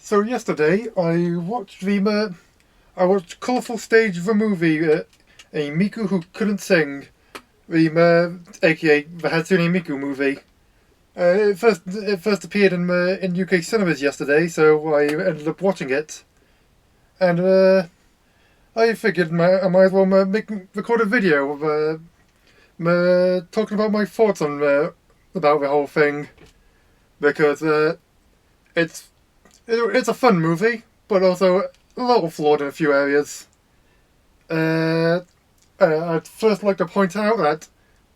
So yesterday I watched I watched Colourful Stage the movie, a Miku who couldn't sing, aka the Hatsune Miku movie. It first appeared in UK cinemas yesterday, so I ended up watching it, and I figured I might as well record a video of talking about my thoughts on about the whole thing, because it's it's a fun movie, but also a little flawed in a few areas. I'd first like to point out that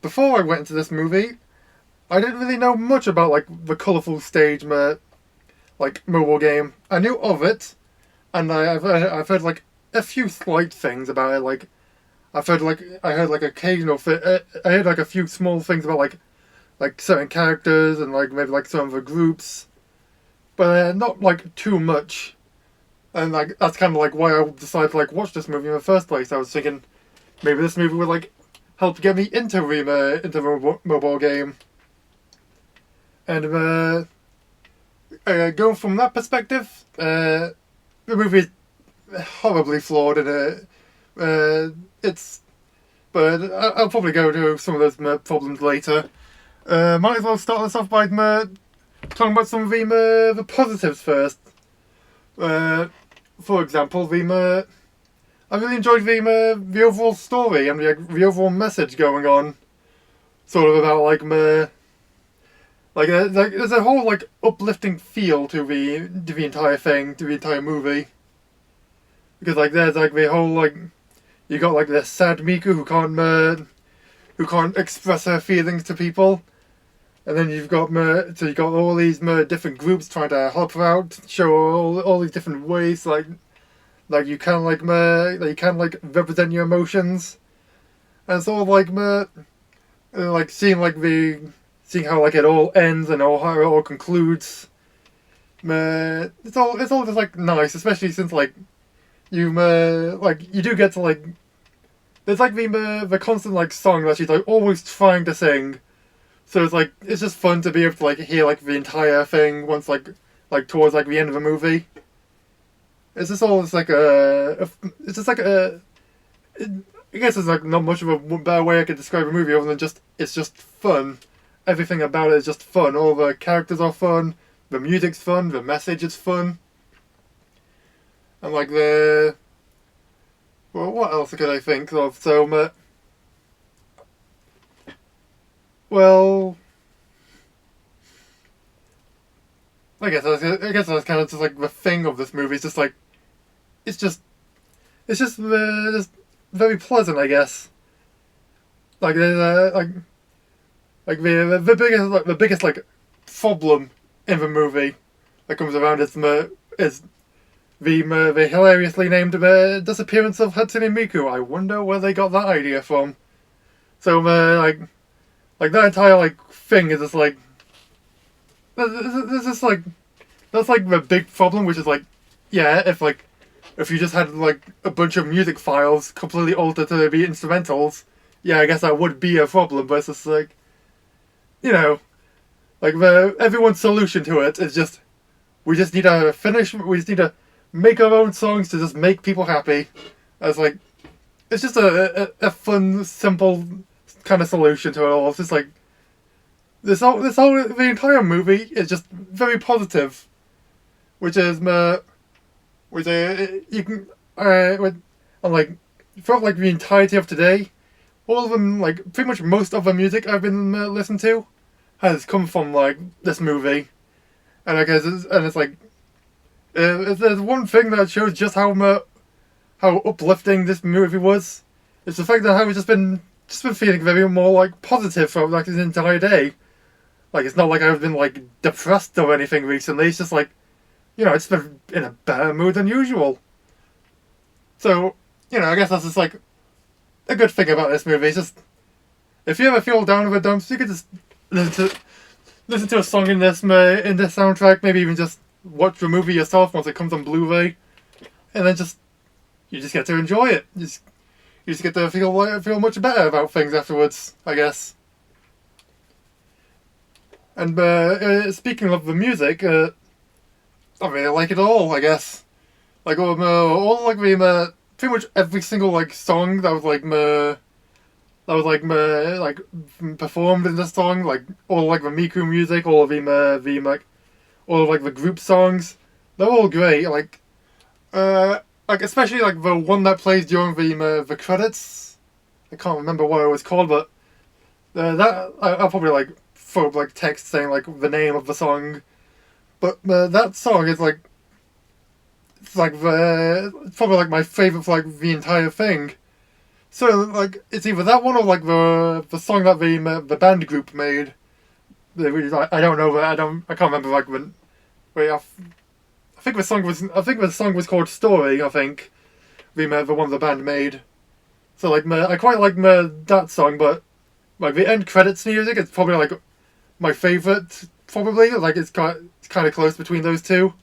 before I went into this movie, I didn't really know much about the colourful stage mobile game. I knew of it, and I've heard a few slight things about it. I heard occasional I heard a few small things about certain characters and maybe some of the groups, but not too much. And that's kind of why I decided to watch this movie in the first place. I was thinking maybe this movie would help get me into the mobile game. And going from that perspective, the movie is horribly flawed, and but I'll probably go to some of those problems later. Might as well start this off by talking about some of the positives first. For example, I really enjoyed the overall story and the overall message going on, sort of about there's a whole uplifting feel to the entire thing, to the entire movie, because there's the whole you got this sad Miku who can't express her feelings to people. And then you've got all these different groups trying to help her out, show all these different ways you can represent your emotions, and sort of seeing how it all ends and how it all concludes. It's all just nice, especially since you do get to there's the constant song that she's always trying to sing. So it's just fun to be able to hear the entire thing once towards the end of the movie. It's just all I guess there's not much of a better way I could describe a movie other than it's just fun. Everything about it is just fun. All the characters are fun, the music's fun, the message is fun. And what else could I think of? So well, I guess that's kind of just the thing of this movie. It's just just very pleasant, I guess. There's the biggest problem in the movie that comes around is the hilariously named disappearance of Hatsune Miku. I wonder where they got that idea from. So that entire thing is just there's just that's the big problem, which is yeah, if you just had a bunch of music files completely altered to be instrumentals, yeah, I guess that would be a problem. But it's just everyone's solution to it is just we just need to make our own songs to just make people happy. It's it's just a fun, simple kind of solution to it all. It's just the entire movie is just very positive, which is you can throughout the entirety of today, all of them pretty much most of the music I've been listening to has come from this movie, and if there's one thing that shows just how uplifting this movie was, it's the fact that I've just been feeling very more positive for this entire day. It's not I've been depressed or anything recently. It's just it's been in a better mood than usual. So I guess that's just a good thing about this movie. It's just if you ever feel down in the dumps, you could just listen to a song in this soundtrack. Maybe even just watch the movie yourself once it comes on Blu-ray, and then you just get to enjoy it. You just get to feel much better about things afterwards, I guess. And speaking of the music, I really like it all, I guess. Like all like the pretty much every single like song that was like performed in this song, like all like the Miku music, all of the like all of like the group songs, they're all great. Like especially like the one that plays during the credits. I can't remember what it was called, but I'll probably like throw up like text saying like the name of the song. But that song is like it's probably like my favorite for like the entire thing. So like it's either that one or like the song that the band group made. I don't know. I can't remember like when. Wait, I think the song was called Story. I think the one the band made. So like I quite like that song, but like the end credits music is probably like my favorite. Probably like it's kind of close between those two.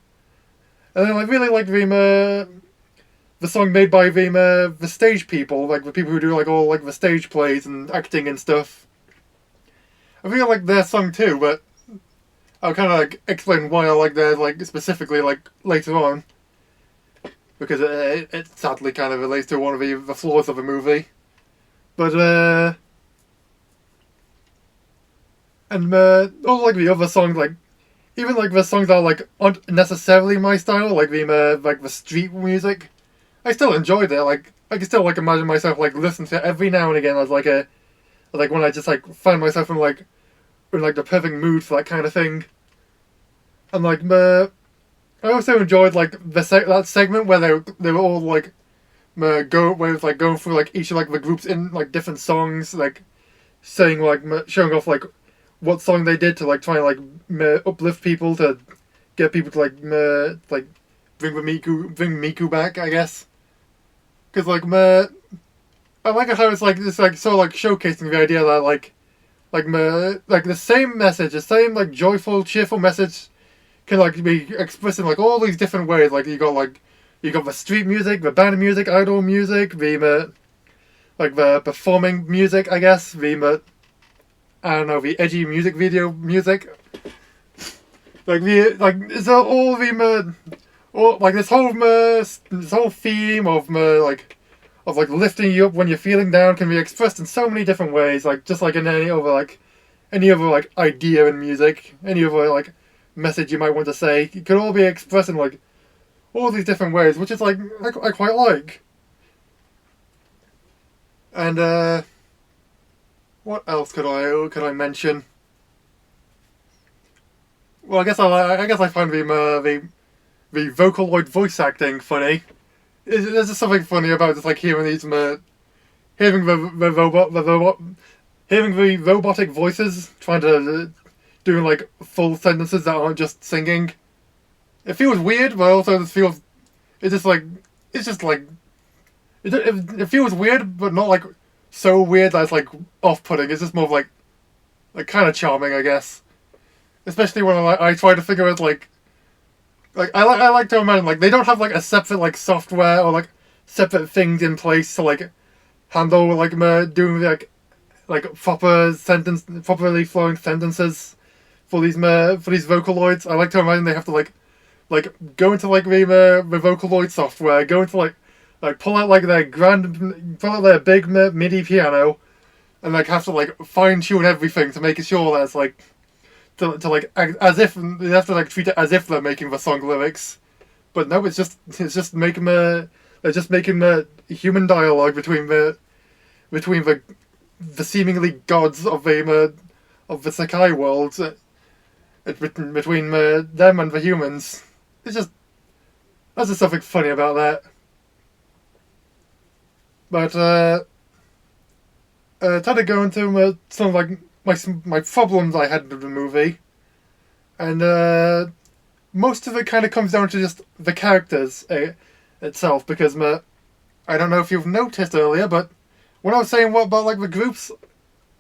And then I really like the song made by the stage people, like the people who do like all like the stage plays and acting and stuff. I really like their song too, but I'll kind of like explain why I like theirs like specifically like later on, because it sadly kind of relates to one of the flaws of the movie. But all like the other songs, like even like the songs that like aren't necessarily my style, like the street music, I still enjoyed it. Like I can still like imagine myself like listening to it every now and again as like when I just like find myself in like the perfect mood for that kind of thing. And like I also enjoyed like that segment where they were all like going through like each of like the groups in like different songs, like saying like showing off like what song they did to like try and like uplift people, to get people to like bring Miku back, I guess. Because like I like how it's like this like so like showcasing the idea that like the same message, the same like joyful, cheerful message can like be expressed in like all these different ways. Like you got the street music, the band music, idol music, the performing music, I guess, I don't know, the edgy music video music. Like it's all all like this whole theme of lifting you up when you're feeling down can be expressed in so many different ways. Like just like in any other like idea in music, any other like message you might want to say, it could all be expressed in like all these different ways, which is like I quite like. And what else could I mention? Well, I guess I find the Vocaloid voice acting funny. There's just something funny about just like hearing hearing the robotic voices trying to doing like full sentences that aren't just singing. It feels weird, but also it feels it feels weird, but not like so weird that it's like off-putting. It's just more of like kind of charming, I guess. Especially when I try to figure out like I like to imagine like they don't have like a separate like software or like separate things in place to like handle like doing like properly flowing sentences for these Vocaloids. I like to imagine they have to like go into like the Vocaloid software, go into like pull out their big MIDI piano, and like have to like fine tune everything to make sure that it's like to like as if they have to like treat it as if they're making the song lyrics, but no, it's just making they're just making the human dialogue between the seemingly gods of the Sakai world, between them and the humans. There's just something funny about that. But trying to go into some of like my problems I had with the movie, and most of it kind of comes down to just the characters itself, because I don't know if you've noticed earlier, but when I was saying what about like the groups,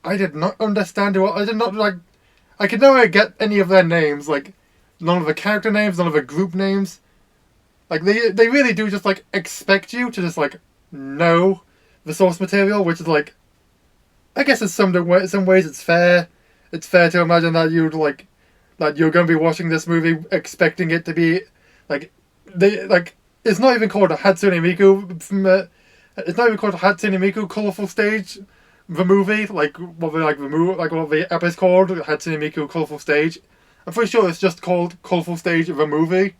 I did not understand what I did not like. I could never get any of their names, like none of the character names, none of the group names. Like they really do just like expect you to just like know the source material, which is like, I guess in some ways it's fair. It's fair to imagine that you're going to be watching this movie expecting it to be like they like it's not even called a Hatsune Miku from it's not even called a Hatsune Miku Colorful Stage, the movie, like what the app is called, Hatsune Miku Colorful Stage. I'm pretty sure it's just called Colorful Stage the movie.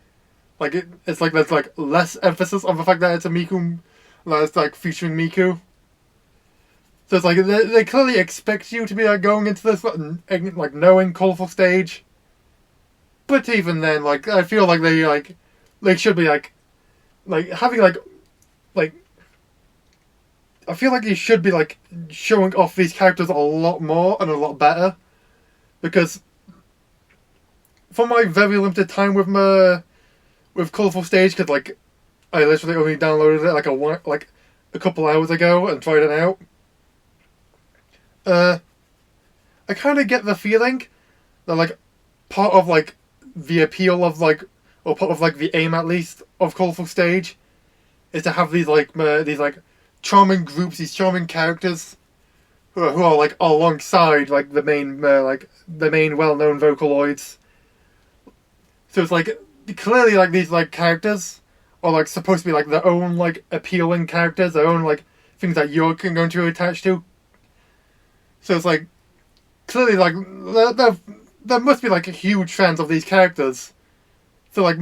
Like it's like there's like less emphasis on the fact that it's a Miku, that it's like featuring Miku. So it's like they clearly expect you to be like going into this like knowing Colorful Stage. But even then, like I feel like they should be like having like I feel like you should be like showing off these characters a lot more and a lot better, because for my very limited time with Colorful Stage, because like I literally only downloaded it like a couple hours ago and tried it out. I kind of get the feeling that like part of like the appeal of like, or part of like the aim at least of Colorful Stage is to have these charming groups, these charming characters who are like alongside like the main well-known Vocaloids. So it's like clearly like these like characters are like supposed to be like their own like appealing characters, their own like things that you're going to attach to. So it's like clearly like there must be like huge fans of these characters. So like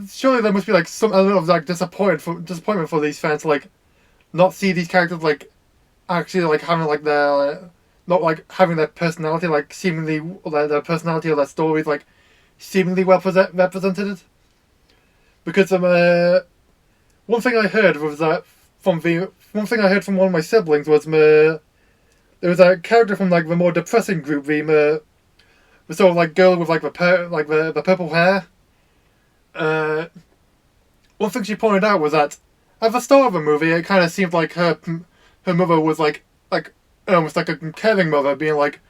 surely there must be like some element of like disappointment for these fans to like not see these characters like actually like having like their not like having their personality like seemingly their personality or their stories like seemingly well represented. Because one thing I heard was that from one of my siblings was there was a character from like the more depressing group, the sort of like girl with like the purple hair. One thing she pointed out was that at the start of the movie, it kind of seemed like her mother was like almost like a caring mother, being like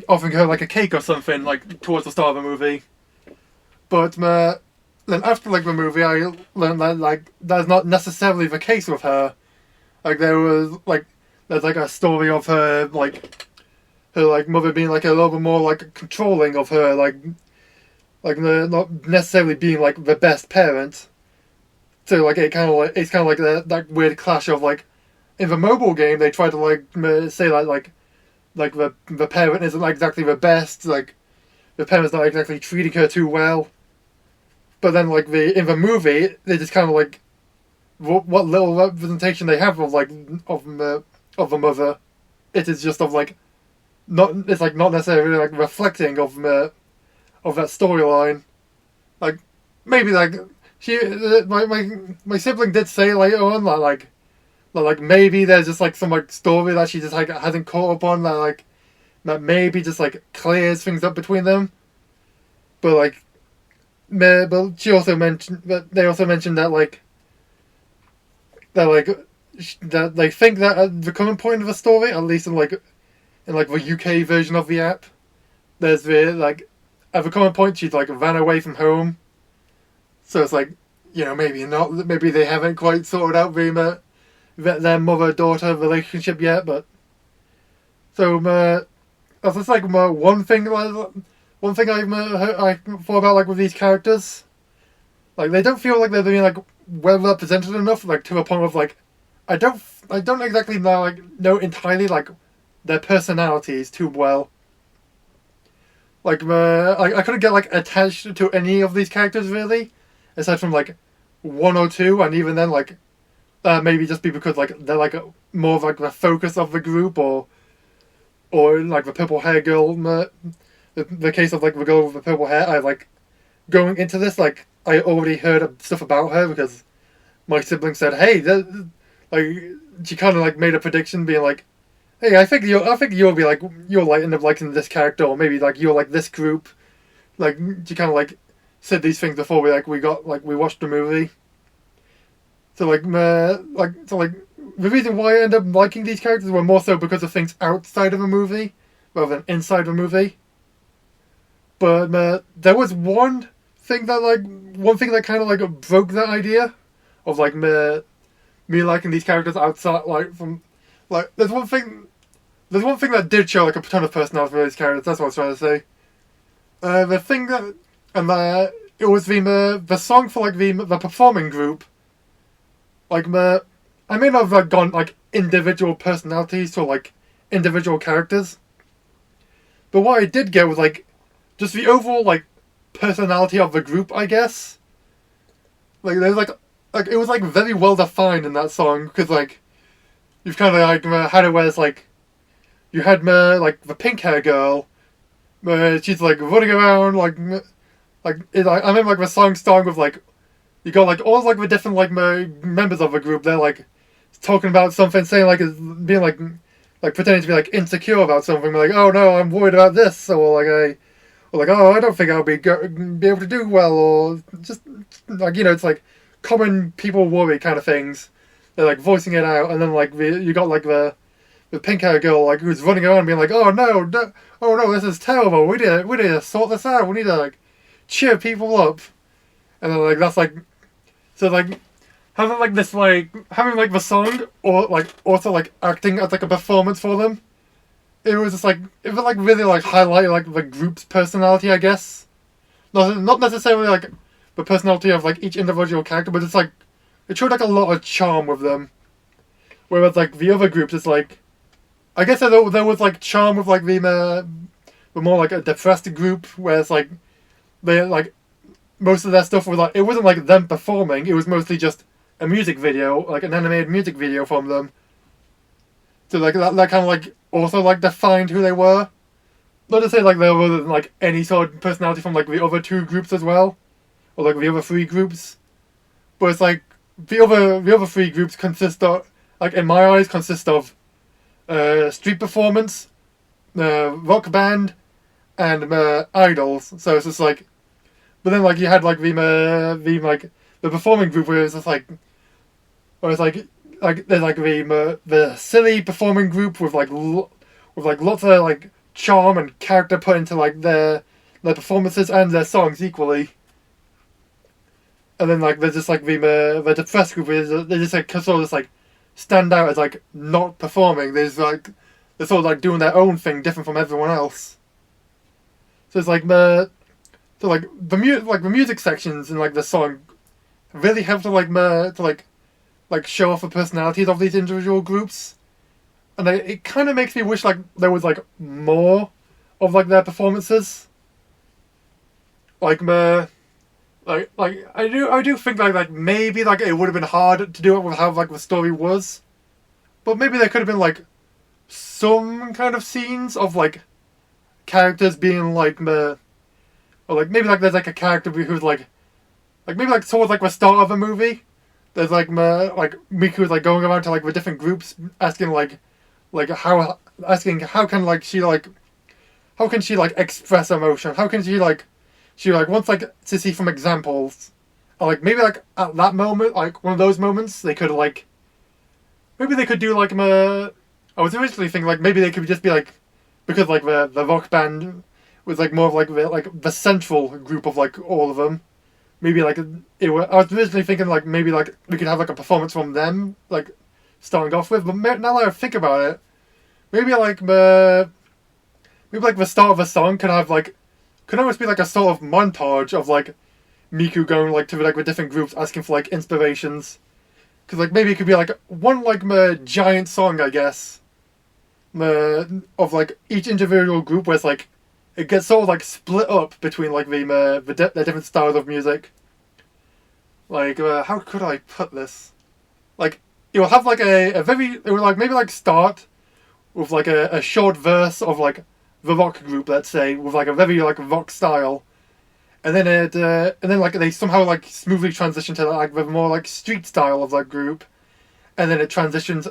offering her like a cake or something like towards the start of the movie. But then after like the movie, I learned that like that's not necessarily the case with her. Like there's like a story of her mother being like a little bit more like controlling of her, like not necessarily being like the best parent. So like it's kind of like that weird clash of like in the mobile game they try to like say that like the parent isn't exactly the best, like the parent's not exactly treating her too well. But then like in the movie they just kind of like what little representation they have of the mother, it is just of like not necessarily like reflecting of that storyline. Like maybe like my sibling did say later on that maybe there's just like some like story that she just like hasn't caught up on that maybe just like clears things up between them. But she also mentioned that they also mentioned that that they think that at the current point of the story, at least in the UK version of the app, there's at the current point she's like ran away from home. So it's like, maybe they haven't quite sorted out their mother-daughter relationship yet, but so that's just like one thing I thought about like with these characters. Like they don't feel like they're being like well represented enough, like to a point of like I don't exactly know entirely like their personalities too well. Like I couldn't get like attached to any of these characters really, aside from like one or two, and even then maybe just be because like they're like more of like the focus of the group, or like the purple hair girl. The case of like the girl with the purple hair, I like going into this like I already heard stuff about her because my sibling said, "Hey, she kind of like made a prediction, being like, hey, I think you'll be like you'll end up liking this character, or maybe like you'll like this group." Like she kind of like said these things before we watched the movie. So the reason why I end up liking these characters were more so because of things outside of the movie rather than inside the movie. But there was one thing that kind of like broke that idea of like me liking these characters outside there's one thing that did show like a ton of personality for these characters. That's what I was trying to say. The thing that it was the song for like the performing group. Like I may not have like, gone like individual personalities or like individual characters, but what I did get was like just the overall like personality of the group, I guess. Like there's like it was like very well defined in that song because like you've kind of like had it where it's like you had like the pink hair girl, she's like running around I remember like the song starting with like you got like all like the different like members of the group. They're like talking about something, saying like being like pretending to be like insecure about something. Like, oh no, I'm worried about this, or like oh I don't think I'll be able to do well, or just like it's like common people worry kind of things. They're like voicing it out, and then like you got like the pink hair girl like who's running around being like, oh no, oh no, this is terrible. We need to sort this out. We need to like cheer people up, and then like that's like so like having like this like having like the song or like also like acting as like a performance for them. It was just like it was like really like highlight like the group's personality, I guess. Not necessarily like the personality of like each individual character, but it's like it showed like a lot of charm with them. Whereas like the other groups, it's like I guess there was like charm with like the more like a depressed group, where it's like they like most of their stuff was like it wasn't like them performing. It was mostly just a music video, like an animated music video from them. So like that kind of like also like defined who they were. Not to say like there wasn't like any sort of personality from like the other two groups as well, or like the other three groups. But it's like the other three groups consist of like in my eyes consist of street performance, rock band, and idols. So it's just like, but then like you had like the performing group where it's just like, where it's like there's like the silly performing group with like lots of like charm and character put into like their performances and their songs equally. And then like there's just like the depressed group where they just like sort of just like stand out as like not performing. They're sort of like doing their own thing different from everyone else. So it's like the music sections in like the song really help to like show off the personalities of these individual groups, and it kind of makes me wish like there was like more of like their performances. Like I do think like maybe like it would have been hard to do it with how like the story was, but maybe there could have been like some kind of scenes of like characters being like or like maybe like there's like a character who's like maybe like towards like the start of a movie. There's like Miku is like going around to like the different groups asking how can she express emotion? How can she wants like to see some examples. And like maybe like at that moment, like one of those moments, they could like maybe they could do like I was originally thinking like maybe they could just be like because like the rock band was like more of like the central group of like all of them. Maybe like I was originally thinking like maybe like we could have like a performance from them like starting off with, but now that I think about it, maybe like the start of a song could almost be like a sort of montage of like Miku going like to like the different groups asking for like inspirations, because like maybe it could be like one like giant song, I guess, of like each individual group where it's like it gets sort of like split up between like the different styles of music. Like how could I put this? Like it will have like it will like maybe like start with like a short verse of like the rock group, let's say, with like a very like rock style, and then like they somehow like smoothly transition to like the more like street style of that group, and then it transitions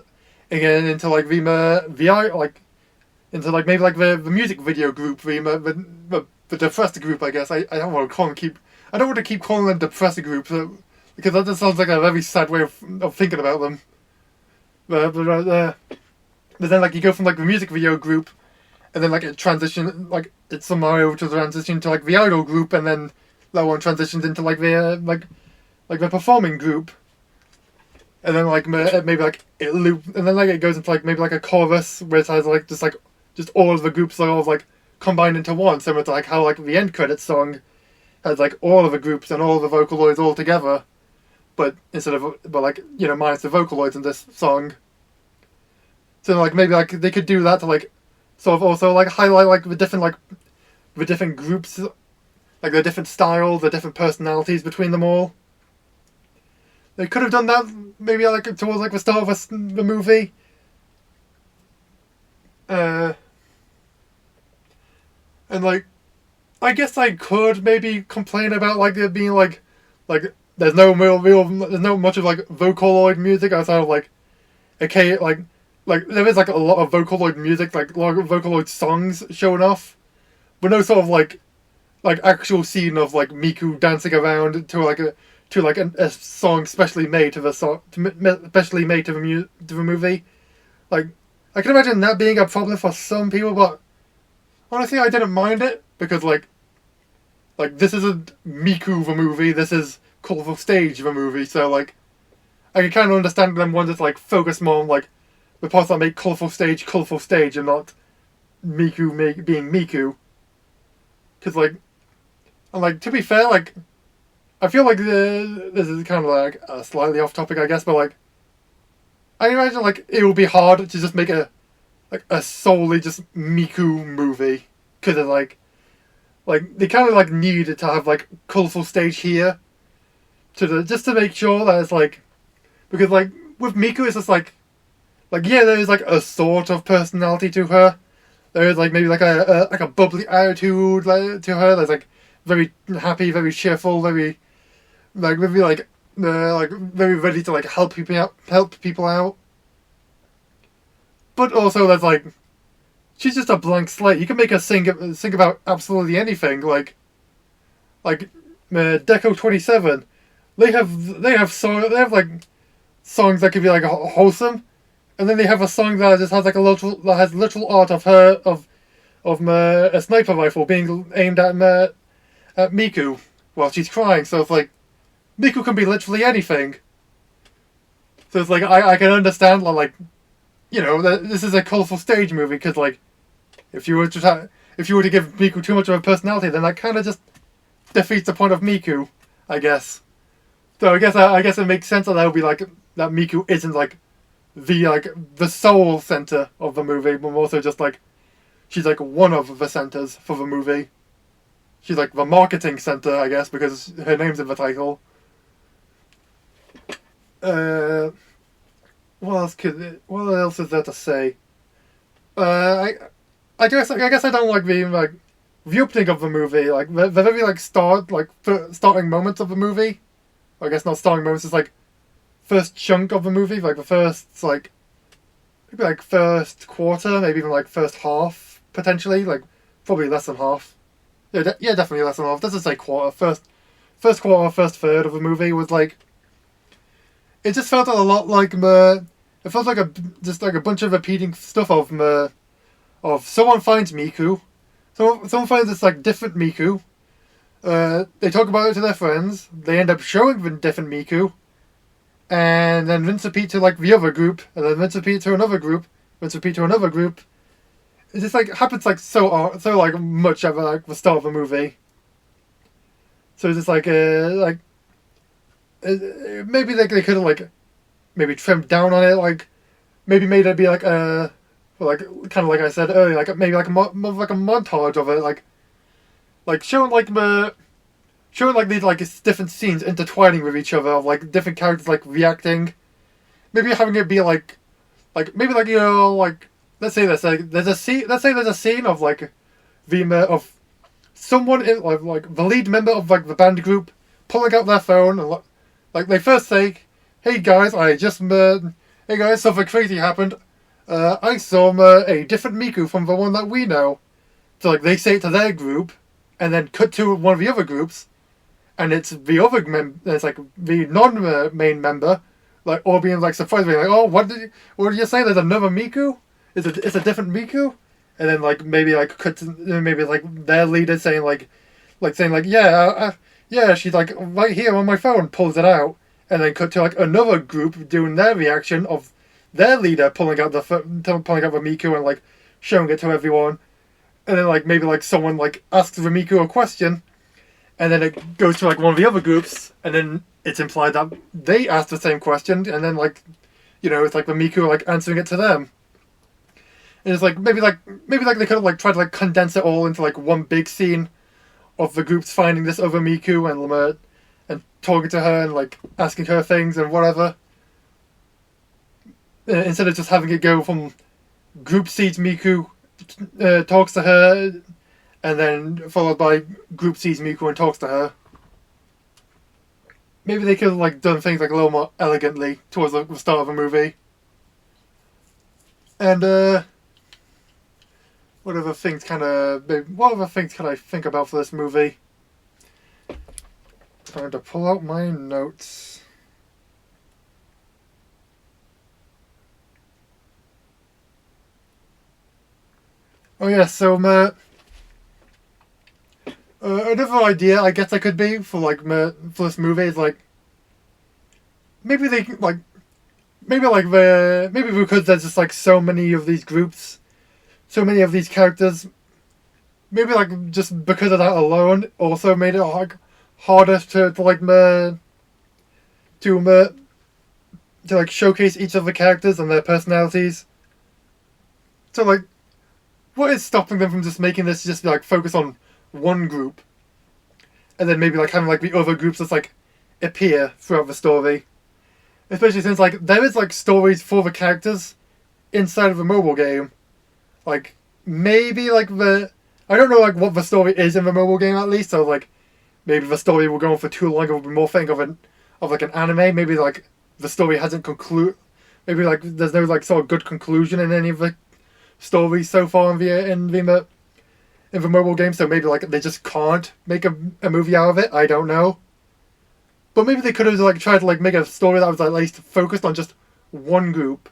again into like into like maybe like the music video group, the depressed group, I guess. I don't want to keep calling them depressed groups because that just sounds like a very sad way of thinking about them. But then like you go from like the music video group, and then like it somehow to transition to like the idol group, and then that one transitions into like the like the performing group, and then like maybe like it loop, and then like it goes into like maybe like a chorus where it has like just all of the groups are all like combined into one, similar to like how like the end credits song has like all of the groups and all of the Vocaloids all together, but like minus the Vocaloids in this song. So like maybe like they could do that to like sort of also like highlight like the different groups, like the different styles, the different personalities between them all. They could have done that maybe like towards like the start of the movie. And like, I guess I could maybe complain about like there being like there's no there's no much of like Vocaloid music outside of like like there is like a lot of Vocaloid music, like a lot of Vocaloid songs showing off, but no sort of like actual scene of like Miku dancing around to a song specially made to the movie. Like I can imagine that being a problem for some people, but honestly I didn't mind it because like this isn't Miku the movie, this is Colourful Stage the movie, so like I can kind of understand them wanting to like focus more on like the parts that make Colourful Stage and not Miku being Miku. Because like, and like to be fair, like I feel like this is kind of like slightly off topic, I guess, but like I imagine like it would be hard to just make a solely just Miku movie because it's like they kind of like needed to have like Colourful Stage here just to make sure that it's like, because like with Miku it's just like yeah, there is like a sort of personality to her. There is like maybe like a bubbly attitude to her. There's like very happy, very cheerful, very very ready to like help people out. But also there's like she's just a blank slate. You can make her sing about absolutely anything. Like Deco 27. They have like songs that could be like wholesome. And then they have a song that just has like literal art of her of a sniper rifle being aimed at Miku while she's crying. So it's like Miku can be literally anything. So it's like I can understand like this is a Colourful Stage movie because like if you were to give Miku too much of a personality, then that kind of just defeats the point of Miku, I guess. So I guess it makes sense that would be like that Miku isn't like the sole center of the movie, but also just like she's like one of the centers for the movie. She's like the marketing center, I guess, because her name's in the title. What else is there to say? I guess I don't like the opening of the movie, like the very like starting moments of the movie. I guess not starting moments, it's like first chunk of the movie, like the first maybe like first quarter, maybe even like first half potentially, like probably less than half. Yeah, definitely less than half. Doesn't say quarter. First quarter, first third of the movie was like. It just felt a lot like it felt like a bunch of repeating stuff of someone finds Miku, someone finds this like different Miku. They talk about it to their friends. They end up showing the different Miku. And then rinse repeat to like the other group, and then rinse repeat to another group, rinse repeat to another group. It just like happens like so like much at like the start of the movie. So it's just like maybe they could have like maybe trimmed down on it, like maybe made it be like kind of like I said earlier, like maybe like more like a montage of it, like showing these like different scenes intertwining with each other of like different characters like reacting. Maybe having it be like maybe like like let's say there's a scene of like of someone in like the lead member of like the band group pulling out their phone and like they first say, hey guys, something crazy happened. I saw a different Miku from the one that we know. So like they say it to their group, and then cut to one of the other groups, and it's the other it's like the non-main member, like all being like surprised, being like, oh, what did you say? There's another Miku? It's a different Miku? And then like maybe like cut to, maybe like their leader saying yeah, she's like right here on my phone, pulls it out, and then cut to like another group doing their reaction of their leader pulling out the Miku and like showing it to everyone, and then like maybe like someone like asks the Miku a question, and then it goes to like one of the other groups, and then it's implied that they asked the same question, and then like, it's like the Miku like answering it to them. And it's like maybe they could have like tried to like condense it all into like one big scene of the groups finding this other Miku and talking to her and like asking her things and whatever. Instead of just having it go from group sees Miku, talks to her, and then followed by group sees Miku and talks to her. Maybe they could have like done things like a little more elegantly towards the start of the movie. And what other things can I think about for this movie? Trying to pull out my notes. Oh yeah, so another idea I guess I could be for like for this movie is like maybe they like maybe because there's just like so many of these groups, so many of these characters. Maybe like just because of that alone, also made it like harder to like showcase each of the characters and their personalities. So like, what is stopping them from just making this just like focus on one group, and then maybe like having like the other groups just like appear throughout the story? Especially since like there is like stories for the characters inside of the mobile game. Like maybe like I don't know like what the story is in the mobile game at least. So like maybe the story will go on for too long. It will be more thing of like an anime. Maybe like the story hasn't concluded. Maybe like there's no like sort of good conclusion in any of the stories so far in the mobile game. So maybe like they just can't make a movie out of it. I don't know. But maybe they could have like tried to like make a story that was at least focused on just one group,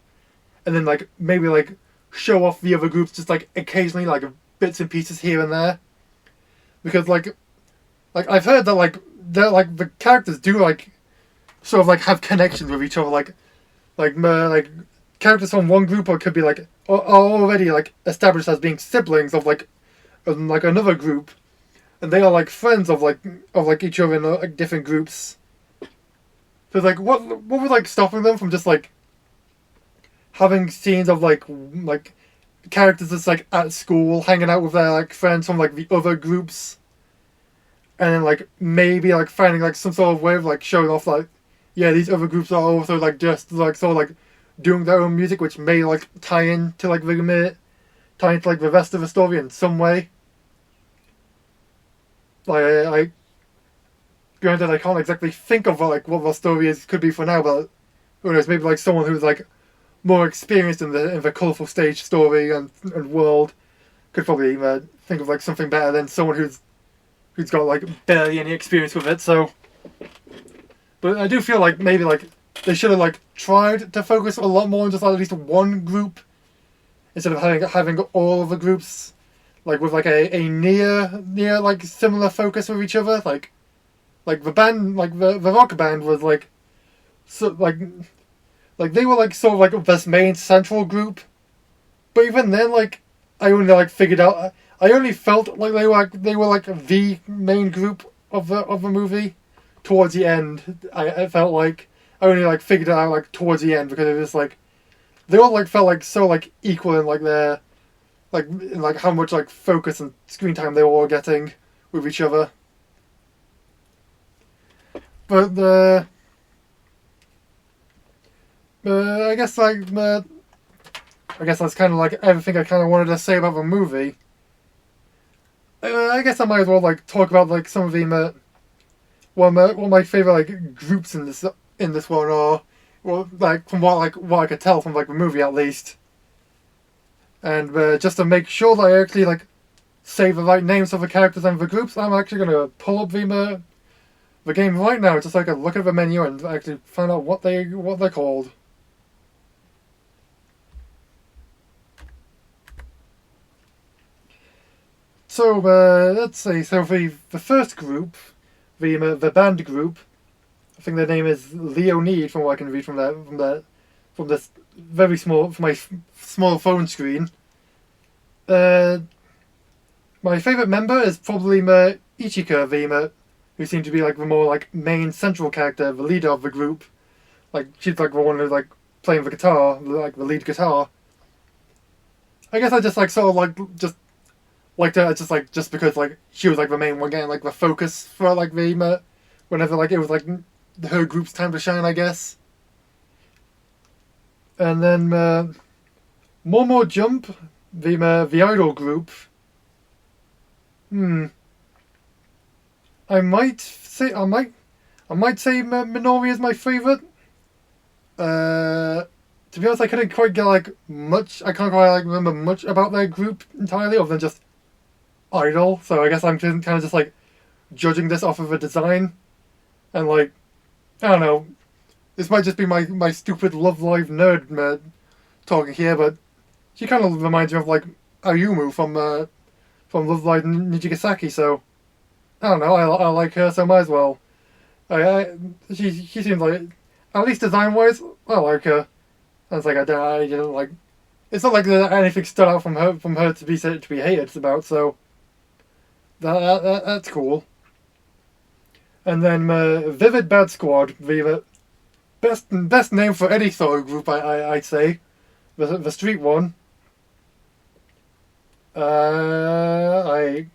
and then like maybe like show off the other groups just like occasionally like bits and pieces here and there. Because like I've heard that like the characters do like sort of like have connections with each other, like characters from one group or could be like are already like established as being siblings of like another group, and they are like friends of each other in like different groups. So like what was like stopping them from just like having scenes of like characters that's like at school hanging out with their like friends from like the other groups, and then like maybe like finding like some sort of way of like showing off like, yeah, these other groups are also like just like sort of like doing their own music, which may like tie into like the rest of the story in some way. Like granted, I can't exactly think of like what the story could be for now, but who knows? Maybe like someone who's like more experienced in the colourful stage story and world could probably think of like something better than someone who's got like barely any experience with it. So, but I do feel like maybe like they should have like tried to focus a lot more on just like, at least one group instead of having all of the groups like with like a near like similar focus with each other. Like the band, like the rock band was like so like they were like sort of like this main central group, but even then like I only like figured out. I only felt like they were like the main group of the movie towards the end. I felt like I only like figured it out like towards the end because it was like they all like felt like so like equal in like their like in, like how much like focus and screen time they were all getting with each other. But I guess that's kind of like everything I kind of wanted to say about the movie. I guess I might as well like talk about like some of the what my favorite like groups in this one are, well, like from what I could tell from like the movie at least. And just to make sure that I actually like say the right names of the characters and the groups, I'm actually gonna pull up the game right now just so I can look at the menu and actually find out what they're called. So let's see. So the first group, the band group, I think their name is Leonid, from what I can read from this very small from my small phone screen. My favorite member is probably Ichika, who seemed to be like the more like main central character, the leader of the group. Like she's like the one who's like playing the guitar, like the lead guitar. I guess I just like sort of like just liked her just because like she was like the main one getting like the focus for like the whenever like it was like her group's time to shine, I guess. And then Momo Jump, the idol group. I might say Minori is my favorite. To be honest, I couldn't quite get like much. I can't quite like remember much about their group entirely, other than just idol. So I guess I'm kind of just like judging this off of a design, and like I don't know. This might just be my stupid Love Live nerd talking here, but she kind of reminds me of like Ayumu from Love Live Nijigasaki. So I don't know. I like her, so might as well. She seems like, at least design wise, I like her. And it's like I didn't like. It's not like anything stood out from her to be hated about. So that's cool. And then Vivid Bad Squad, the best name for any solo group, I'd say, the street one. I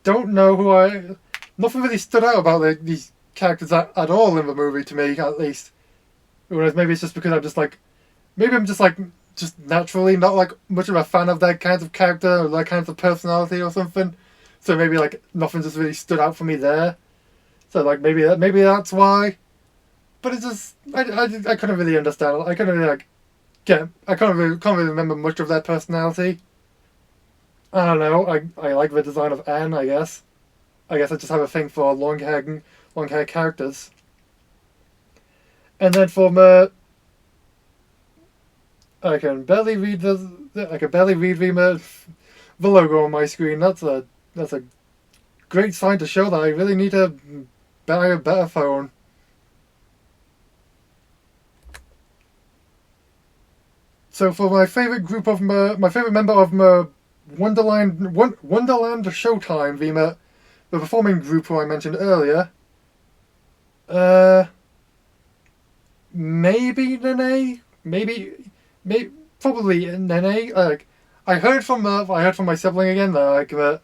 don't know nothing really stood out about these characters at all in the movie to me, at least. Whereas maybe it's just because I'm just naturally not like much of a fan of their kinds of character or their kinds of personality or something. So maybe like nothing just really stood out for me there. So like maybe that's why. But it's just I couldn't really understand. I couldn't really like I can't really remember much of their personality. I don't know. I like the design of Anne, I guess. I guess I just have a thing for long hair characters. And then from I can barely read the logo on my screen. That's a great sign to show that I really need to buy a better phone. So for my favorite member of Wonderland Showtime, the performing group who I mentioned earlier, maybe Nene, maybe probably Nene. Like I heard from my sibling again that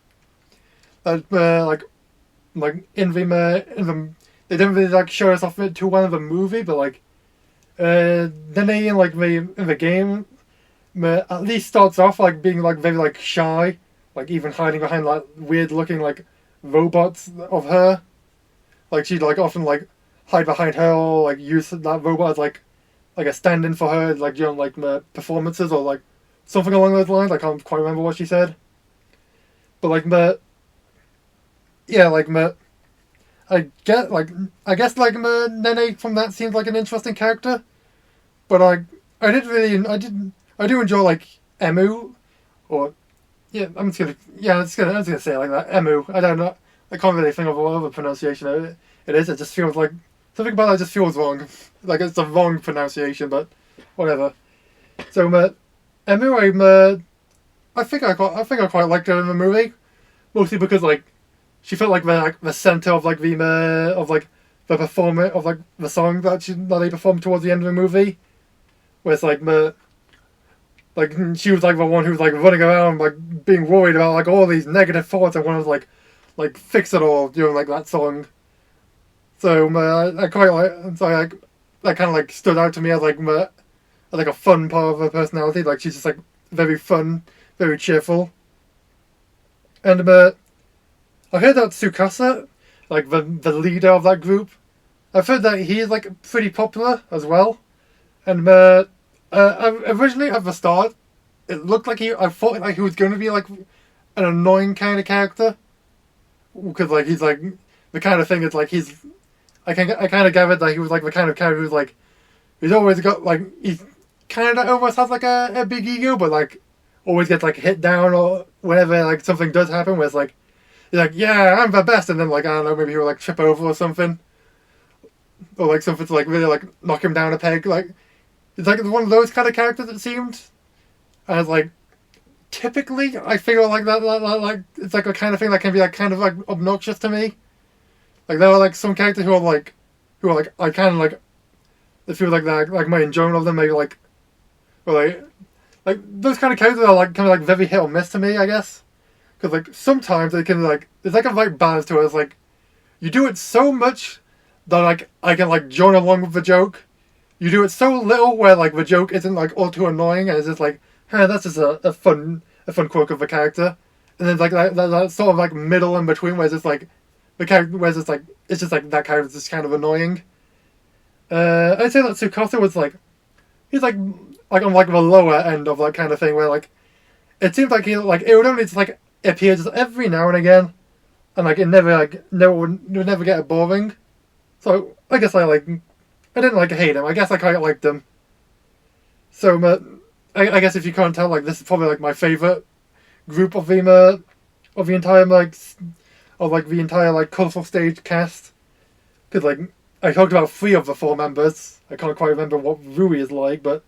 in the they didn't really like show us off too well in the movie, but like Nene in the game at least starts off like being like very like shy, like even hiding behind like weird looking like robots of her. Like she'd like often like hide behind her or like use that robot as like a stand-in for her, like during like performances or like something along those lines. I can't quite remember what she said. But like I guess Nene from that seems like an interesting character. But I do enjoy like Emu, or I'm just gonna say it like that. Emu. I don't know. I can't really think of what other pronunciation it is. It just feels like something about it just feels wrong. Like it's a wrong pronunciation, but whatever. So Emu, I think I quite liked her in the movie, mostly because like she felt like the center of like the performer of like the song that they performed towards the end of the movie. Where it's like she was like the one who was like running around like being worried about like all these negative thoughts and wanted to like fix it all during like that song. So I quite like that kind of like stood out to me as like a fun part of her personality. Like she's just like very fun, very cheerful. And I heard that Tsukasa, like the leader of that group, I've heard that he is like pretty popular as well. And originally at the start, it looked like I thought like he was going to be like an annoying kind of character, because like he's like the kind of thing that's like I kind of gathered that he was like the kind of character who's like he's always got like he's kind of almost has like a big ego, but like always gets like hit down or whenever like something does happen, where it's like he's like, yeah, I'm the best, and then like I don't know, maybe he'll like trip over or something, or like something to like really like knock him down a peg. Like it's like one of those kind of characters it seemed. And it's like typically I feel like that it's like a kind of thing that can be like kind of like obnoxious to me. Like there are like some characters who are like I kind of like I feel like that like my enjoyment of them maybe like or like those kind of characters are like kind of like very hit or miss to me, I guess. Because like sometimes they can like there's like a right balance to it. It's like you do it so much that like I can like join along with the joke. You do it so little where like the joke isn't like all too annoying and it's just like, hey, that's just a fun quirk of the character. And then like that sort of like middle in between where it's just like the character where it's just like that character's just kind of annoying. I'd say that Tsukasa was like he's like on like the lower end of that kind of thing where like it seems like he like it would only just like appear just every now and again, and like it would never get boring. So I guess I didn't like hate him. I guess I kind of liked him. So I guess if you can't tell, like this is probably like my favorite group of the entire the entire like colourful stage cast. Because like I talked about 3 of the 4 members. I can't quite remember what Rui is like, but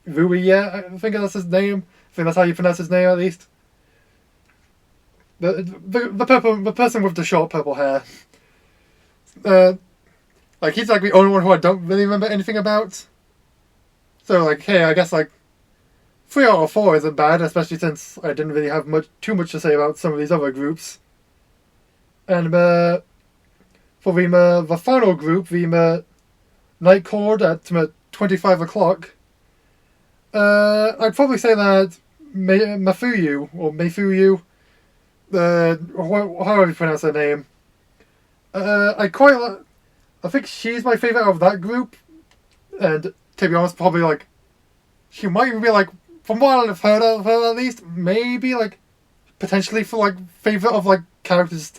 Rui, yeah, I think that's his name. I think that's how you pronounce his name at least. The person with the short purple hair. Like he's like the only one who I don't really remember anything about. So like, hey, I guess like 3 out of 4 isn't bad, especially since I didn't really have too much to say about some of these other groups. And for the final group, the Night Court at 25 o'clock, I'd probably say that Mafuyu, or Meifuyu, however you pronounce her name, I think she's my favourite of that group, and to be honest, probably like, she might even be like, from what I've heard of her at least, maybe like, potentially for like, favourite of like, characters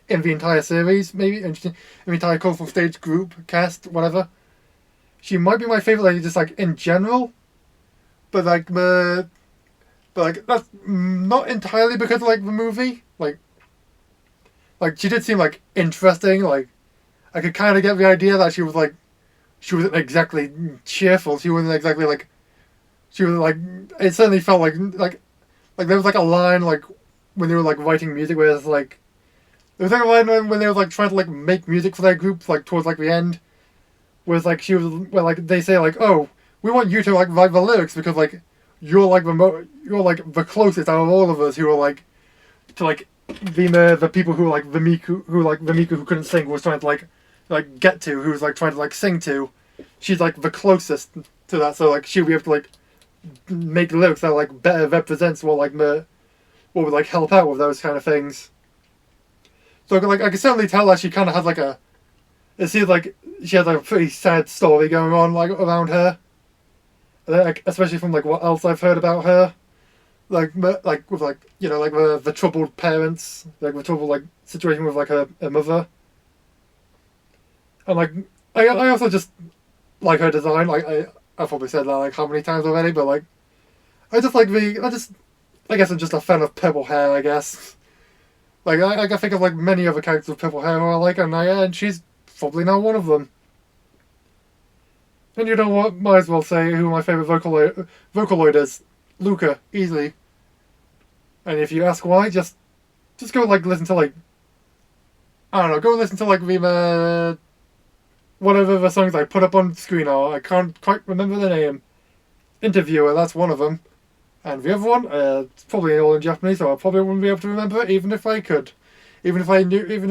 in the entire series, maybe, in the entire Colourful Stage group, cast, whatever. She might be my favourite, like, just like, in general, but like, that's not entirely because of like, the movie, like, she did seem like, interesting, like, I could kind of get the idea that she wasn't exactly cheerful. She wasn't exactly like, she was like, it certainly felt like there was like a line like when they were like writing music where it's like, there was like a line when they were like trying to like make music for their group like towards like the end, where it's like where like they say like, oh, we want you to like write the lyrics because like you're like the closest out of all of us who are like to like the people who like the Miku who couldn't sing was trying to like get to, who was like trying to like sing to. She's like the closest to that, so like she'll be able to like make lyrics that like better represents what would like help out with those kind of things. So like I can certainly tell that she kind of has like it seems like she has like a pretty sad story going on like around her, and then, like, especially from like what else I've heard about her, like with like you know like the troubled parents, like the troubled like situation with like her mother. And like, I also just like her design. Like I've probably said that like how many times already, but like, I guess I'm just a fan of purple hair. I guess, like I can think of like many other characters with purple hair who I like, and she's probably not one of them. And you know what? Might as well say who my favorite Vocaloid is. Luca, easily. And if you ask why, just go like listen to like, I don't know, go listen to like the whatever the songs I put up on screen are. I can't quite remember the name. Interviewer, that's one of them. And the other one, it's probably all in Japanese, so I probably wouldn't be able to remember it, even if I could. Even if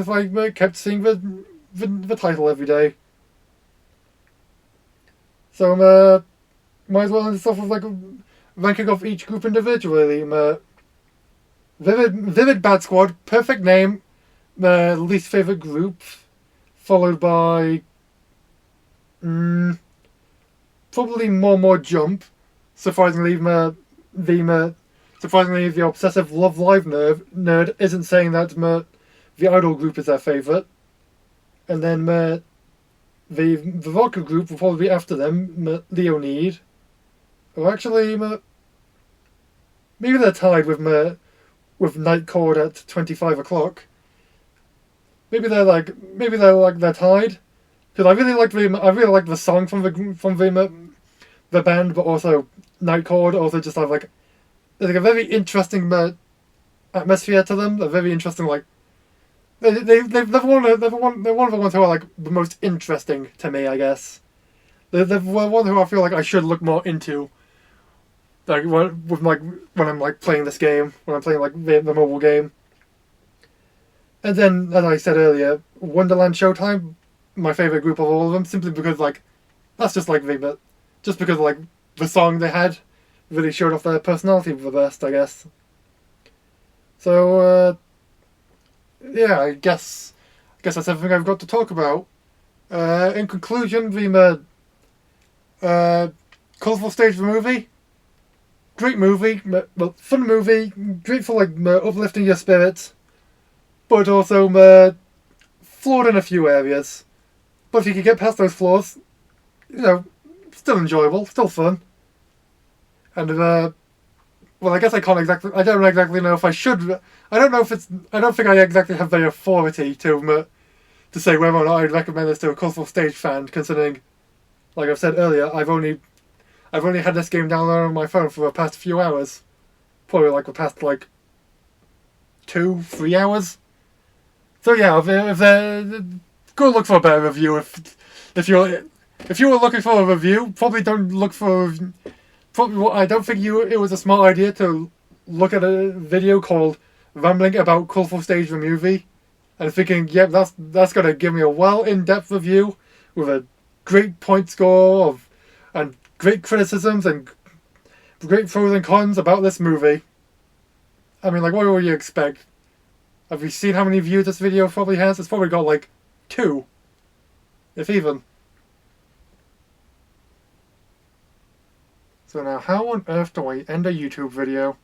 I kept seeing the title every day. So, might as well end this off with like a ranking of each group individually. Vivid Bad Squad, perfect name. Least favourite group, followed by probably more Jump. Surprisingly, the obsessive Love Live nerd isn't saying that the Idol group is their favourite. And then the Vodka group will probably be after them, Leonid. Or actually, maybe they're tied with Night Court at 25 o'clock. Maybe they're tied. Because I really like the song from the band, but also Night Court also just have like there's like a very interesting atmosphere to them. They're very interesting, like they're one of the ones who are like the most interesting to me, I guess. They're one who I feel like I should look more into. Like when I'm like playing this game, when I'm playing like the mobile game. And then, as I said earlier, Wonderland Showtime, my favorite group of all of them, simply because like that's just like just because like the song they had really showed off their personality the best, I guess. So yeah, I guess that's everything I've got to talk about. In conclusion, the Colourful Stage of the movie. Great movie, fun movie, great for like uplifting your spirits, but also flawed in a few areas. But if you can get past those flaws, still enjoyable, still fun. And well, I guess I don't exactly know if I should. I don't think I exactly have the authority to say whether or not I'd recommend this to a Colourful Stage fan, considering, like I've said earlier, I've only had this game downloaded on my phone for the past few hours. Probably like the past 2-3 hours. So yeah, go look for a better review. If you were looking for a review, probably don't look for. I don't think it was a smart idea to look at a video called "Rambling About Colourful Stage the Movie," and thinking, yep, that's gonna give me a in-depth review with a great point score and great criticisms and great pros and cons about this movie. I mean, like, what would you expect? Have you seen how many views this video probably has? It's probably got 2, if even. So now, how on earth do I end a YouTube video?